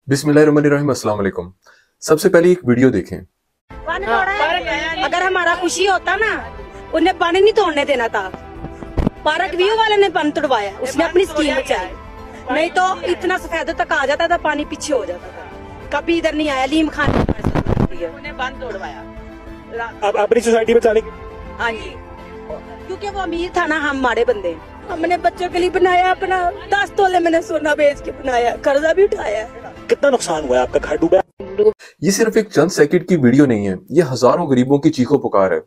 बिस्मिल्लाहिर्रहमानिर्रहीम, अस्सलाम वालेकुम। सबसे पहले एक वीडियो देखें। अगर हमारा खुशी होता ना, उन्हें पानी नहीं तोड़ने देना था। पार्क व्यू वाले ने पानी तोड़वाया, उसने अपनी स्कीम बचाई। नहीं तो इतना सफेद तक आ जाता था, पानी पीछे हो जाता था। कभी इधर नहीं आया। अलीम खान ने बंद तोड़वाया। अब अपनी सोसाइटी में चले। हाँ जी, क्योंकि वो अमीर था ना, हम माड़े बंदे। हमने बच्चों के लिए बनाया, अपना 10 तोले मैंने सोना बेच के बनाया, कर्जा भी उठाया। कितना नुकसान हुआ है? आपका घर डूबा? ये सिर्फ एक चंद सेकंड की वीडियो नहीं है, ये हजारों गरीबों की चीखों पुकार है।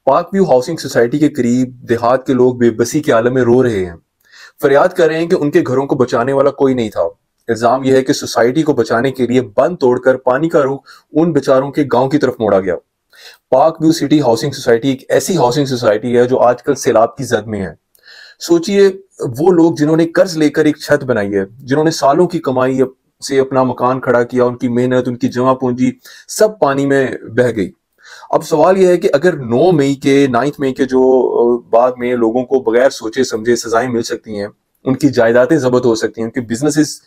पार्क व्यू हाउसिंग सोसाइटी के करीब देहात के लोग बेबसी के आलम में रो रहे हैं, फरियाद कर रहे हैं कि उनके घरों को बचाने वाला कोई नहीं था। इल्जाम यह है कि सोसाइटी को बचाने के लिए बंद तोड़कर पानी का रुख उन बेचारों के गांव की तरफ मोड़ा गया। Park view city housing society एक ऐसी हाउसिंग सोसाइटी है जो आजकल सैलाब की जद में है। सोचिए, वो लोग जिन्होंने कर्ज लेकर एक छत बनाई है, जिन्होंने सालों की कमाई से अपना मकान खड़ा किया, उनकी मेहनत, उनकी जमा पूंजी सब पानी में बह गई। अब सवाल यह है कि अगर 9 मई के जो बाद में लोगों को बगैर सोचे समझे सजाएं मिल सकती हैं, उनकी जायदादें जब्त हो सकती हैं, उनके बिजनेसेस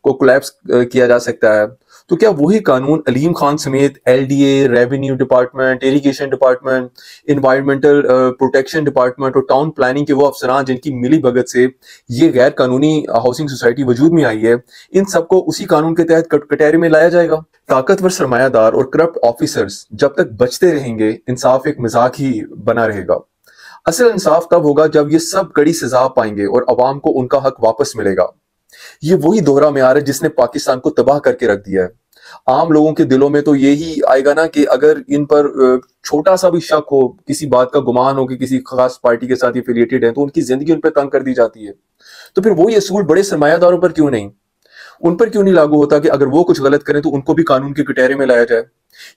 को कोलैप्स किया जा सकता है, तो क्या वही कानून अलीम खान समेत LDA, revenue department, irrigation department, environmental protection department और टाउन प्लानिंग के वो अफसरान जिनकी मिली भगत से ये गैर कानूनी हाउसिंग सोसाइटी वजूद में आई है, इन सबको उसी कानून के तहत कटहरे में लाया जाएगा? ताकतवर सरमायादार और करप्ट ऑफिसर्स जब तक बचते रहेंगे, इंसाफ एक मजाक ही बना रहेगा। असल इंसाफ तब होगा जब ये सब कड़ी सजा पाएंगे और अवाम को उनका हक वापस मिलेगा। ये वही दोहरा म्यार है जिसने पाकिस्तान को तबाह करके रख दिया है। आम लोगों के दिलों में तो यही आएगा ना कि अगर इन पर छोटा सा भी शक हो, किसी बात का गुमान हो कि किसी खास पार्टी के साथ एफिलिएटेड है, तो उनकी जिंदगी उन पर तंग कर दी जाती है। तो फिर वही असूल बड़े सरमायादारों पर क्यों नहीं, उन पर क्यों नहीं लागू होता कि अगर वो कुछ गलत करें तो उनको भी कानून के कटहरे में लाया जाए?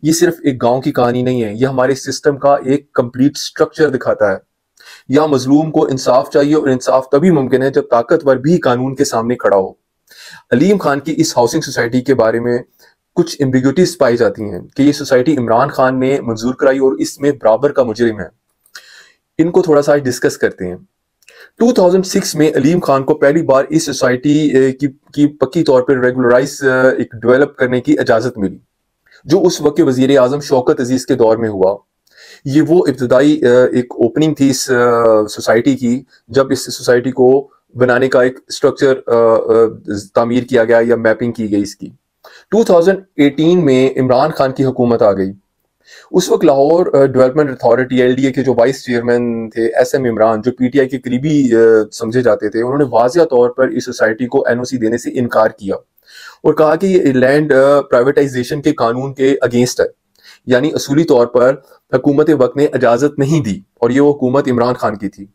ये सिर्फ एक गांव की कहानी नहीं है, ये हमारे सिस्टम का एक कंप्लीट स्ट्रक्चर दिखाता है। यहाँ मजलूम को इंसाफ चाहिए और इंसाफ तभी मुमकिन है जब ताकतवर भी कानून के सामने खड़ा हो। अलीम खान की इस हाउसिंग सोसाइटी के बारे में कुछ एम्बिग्युइटीज पाई जाती हैं कि ये सोसाइटी इमरान खान ने मंजूर कराई और इसमें बराबर का मुजरिम है। इनको थोड़ा सा डिस्कस करते हैं। 2006 में अलीम खान को पहली बार इस सोसाइटी की पक्की तौर पर रेगुलराइज एक डेवलप करने की इजाजत मिली, जो उस वक्त के वजीर आजम शौकत अजीज के दौर में हुआ। ये वो इब्तदाई एक ओपनिंग थी इस सोसाइटी की, जब इस सोसाइटी को बनाने का एक स्ट्रक्चर तामीर किया गया या मैपिंग की गई इसकी। 2018 में इमरान खान की हुकूमत आ गई। उस वक्त लाहौर डेवलपमेंट अथॉरिटी एलडीए के जो वाइस चेयरमैन थे एसएम इमरान, जो पीटीआई के करीबी समझे जाते थे, उन्होंने वाज़िया तौर पर इस सोसाइटी को एनओसी देने से इनकार किया और कहा कि ये लैंड प्राइवेटाइजेशन के कानून के अगेंस्ट है, यानी असूली तौर पर हुकूमत वक्त ने इजाजत नहीं दी और ये वो हुकूमत इमरान खान की थी।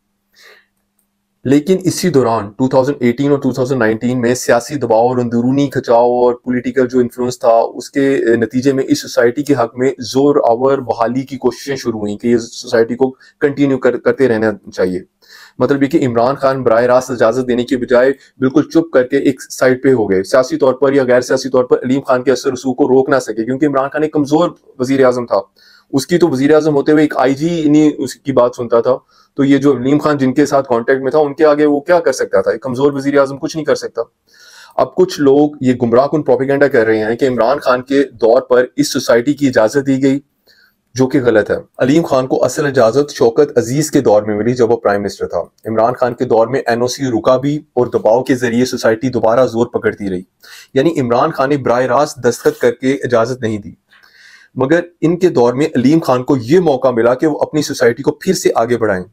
लेकिन इसी दौरान 2018 और 2019 में सियासी दबाव और अंदरूनी खिंचाव और पॉलिटिकल जो इन्फ्लुएंस था, उसके नतीजे में इस सोसाइटी के हक में जोर आवर बहाली की कोशिशें शुरू हुई कि ये सोसाइटी को कंटिन्यू करते रहना चाहिए। मतलब ये कि इमरान खान बराह रास्त इजाजत देने के बजाय बिल्कुल चुप करके एक साइड पे हो गए, सियासी तौर पर या गैर सियासी तौर पर अलीम खान के असर रसूख को रोक ना सके, क्योंकि इमरान खान एक कमजोर वजीर आजम था। उसकी तो वजीर आजम होते हुए एक आईजी नहीं उसकी बात सुनता था, तो ये जो अलीम खान जिनके साथ कांटेक्ट में था, उनके आगे वो क्या कर सकता था? एक कमजोर वजीर आजम कुछ नहीं कर सकता। अब कुछ लोग ये गुमराहकुन प्रोपेगेंडा कर रहे हैं कि इमरान खान के दौर पर इस सोसाइटी की इजाजत दी गई, जो कि गलत है। अलीम खान को असल इजाजत शौकत अजीज के दौर में मिली जब वो प्राइम मिनिस्टर था। इमरान खान के दौर में एनओसी रुका भी और दबाव के जरिए सोसाइटी दोबारा जोर पकड़ती रही, यानी इमरान खान ने बराह रास्त दस्तखत करके इजाजत नहीं दी। मगर इनके दौर में अलीम खान को यह मौका मिला कि वो अपनी सोसाइटी को फिर से आगे बढ़ाएं,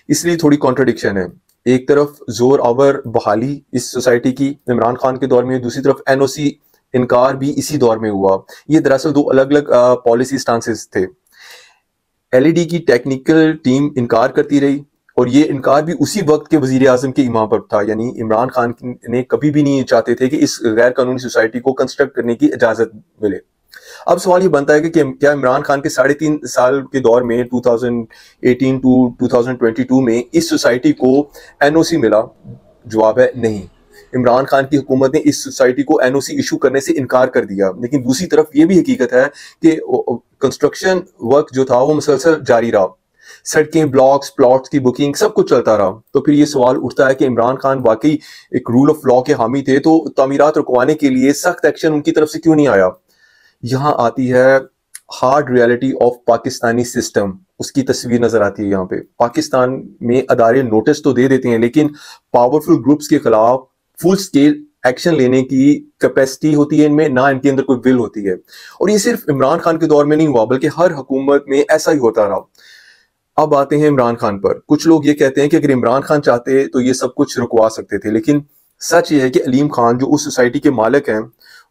इसलिए थोड़ी कॉन्ट्रडिक्शन है। एक तरफ जोर आवर बहाली इस सोसाइटी की इमरान खान के दौर में, दूसरी तरफ एनओसी इनकार भी इसी दौर में हुआ। ये दरअसल दो अलग अलग पॉलिसी स्टांसेस थे। एलईडी की टेक्निकल टीम इनकार करती रही और ये इनकार भी उसी वक्त के वजीर आजम के इमाम पर था, यानी इमरान खान ने कभी भी नहीं चाहते थे कि इस गैर कानूनी सोसाइटी को कंस्ट्रक्ट करने की इजाजत मिले। अब सवाल ये बनता है कि क्या इमरान खान के 3.5 साल के दौर में 2018 टू 2022 में इस सोसाइटी को एनओसी मिला? जवाब है नहीं। इमरान खान की हुकूमत ने इस सोसाइटी को एनओसी इशू करने से इनकार कर दिया। लेकिन दूसरी तरफ ये भी हकीकत है कि कंस्ट्रक्शन वर्क जो था वो मुसलसल जारी रहा। सड़कें, ब्लॉक्स, प्लॉट्स की बुकिंग सब कुछ चलता रहा। तो फिर ये सवाल उठता है कि इमरान खान वाकई एक रूल ऑफ लॉ के हामी थे, तो तामीरात रुकवाने के लिए सख्त एक्शन उनकी तरफ से क्यों नहीं आया? यहाँ आती है hard reality of Pakistani system, उसकी तस्वीर नजर आती है। यहाँ पे पाकिस्तान में अदारे नोटिस तो दे देते हैं, लेकिन पावरफुल ग्रुप्स के खिलाफ फुल स्केल एक्शन लेने की कैपेसिटी होती है इनमें, ना इनके अंदर कोई विल होती है। और ये सिर्फ इमरान खान के दौर में नहीं हुआ, बल्कि हर हुकूमत में ऐसा ही होता रहा। अब आते हैं इमरान खान पर। कुछ लोग ये कहते हैं कि अगर इमरान खान चाहते तो ये सब कुछ रुकवा सकते थे, लेकिन सच ये है कि अलीम खान जो उस सोसाइटी के मालिक हैं,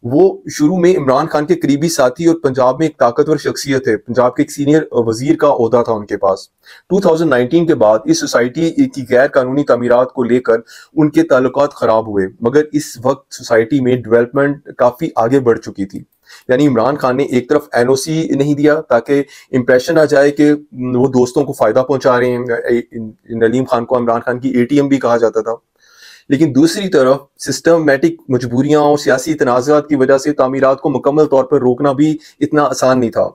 वो शुरू में इमरान खान के करीबी साथी और पंजाब में एक ताकतवर शख्सियत है। पंजाब के एक सीनियर वजीर का ओहदा था उनके पास। 2019 के बाद इस सोसाइटी की गैर कानूनी तामीरात को लेकर उनके ताल्लुकात खराब हुए, मगर इस वक्त सोसाइटी में डेवलपमेंट काफी आगे बढ़ चुकी थी। यानी इमरान खान ने एक तरफ एनओसी नहीं दिया ताकि इंप्रेशन आ जाए कि वो दोस्तों को फायदा पहुंचा रहे हैं। अलीम खान को इमरान खान की एटीएम भी कहा जाता था। लेकिन दूसरी तरफ सिस्टमैटिक मजबूरियां और सियासी तनाज़ात की वजह से तामीरात को मुकम्मल तौर पर रोकना भी इतना आसान नहीं था।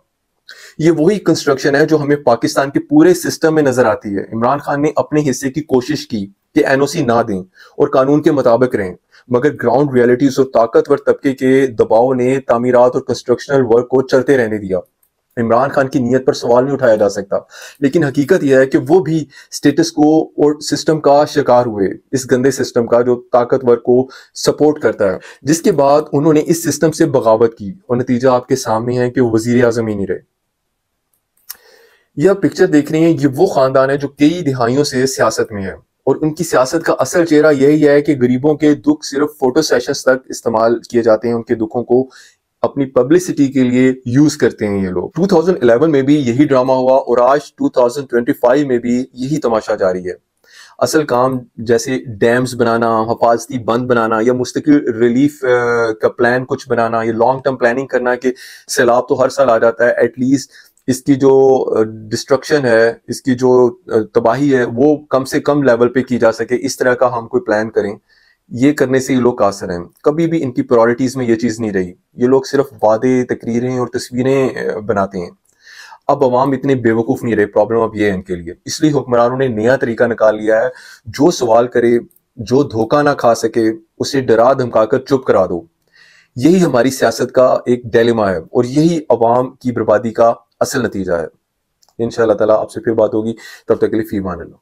ये वही कंस्ट्रक्शन है जो हमें पाकिस्तान के पूरे सिस्टम में नजर आती है। इमरान खान ने अपने हिस्से की कोशिश की कि एनओसी ना दें और कानून के मुताबिक रहें, मगर ग्राउंड रियलिटीज और ताकतवर तबके के दबाव ने तामीरात और कंस्ट्रक्शनल वर्क को चलते रहने दिया। इमरान खान की नीयत पर सवाल नहीं उठाया जा सकता, लेकिन हकीकत यह है कि वो भी स्टेटस को और सिस्टम का शिकार हुए, इस गंदे सिस्टम का जो ताकतवर को सपोर्ट करता है, जिसके बाद उन्होंने इस सिस्टम से बगावत की और नतीजा आपके सामने है कि वो वजीर आजम ही नहीं रहे। यह पिक्चर देख रहे हैं, ये वो खानदान है जो कई दिहाइयों से सियासत में है, और उनकी सियासत का असल चेहरा यही है कि गरीबों के दुख सिर्फ फोटो सेशंस तक इस्तेमाल किए जाते हैं, उनके दुखों को अपनी पब्लिसिटी के लिए यूज करते हैं ये लोग। 2011 में भी यही ड्रामा हुआ और आज 2025 में भी यही तमाशा जारी है। असल काम जैसे डैम्स बनाना, हिफाजती बंद बनाना, या मुस्तकिल रिलीफ का प्लान कुछ बनाना, या लॉन्ग टर्म प्लानिंग करना कि सैलाब तो हर साल आ जाता है, एटलीस्ट इसकी जो डिस्ट्रक्शन है, इसकी जो तबाही है, वो कम से कम लेवल पे की जा सके, इस तरह का हम कोई प्लान करें। ये करने से ये लोग कासर हैं। कभी भी इनकी प्रायोरिटीज में ये चीज नहीं रही। ये लोग सिर्फ वादे, तकरीरें और तस्वीरें बनाते हैं। अब अवाम इतने बेवकूफ नहीं रहे, प्रॉब्लम अब ये है इनके लिए। इसलिए हुक्मरानों ने नया तरीका निकाल लिया है, जो सवाल करे, जो धोखा ना खा सके, उसे डरा धमकाकर चुप करा दो। यही हमारी सियासत का एक डिलेमा है और यही अवाम की बर्बादी का असल नतीजा है। इंशाअल्लाह ताला आपसे फिर बात होगी, तब तक के लिए फी अमान अल्लाह।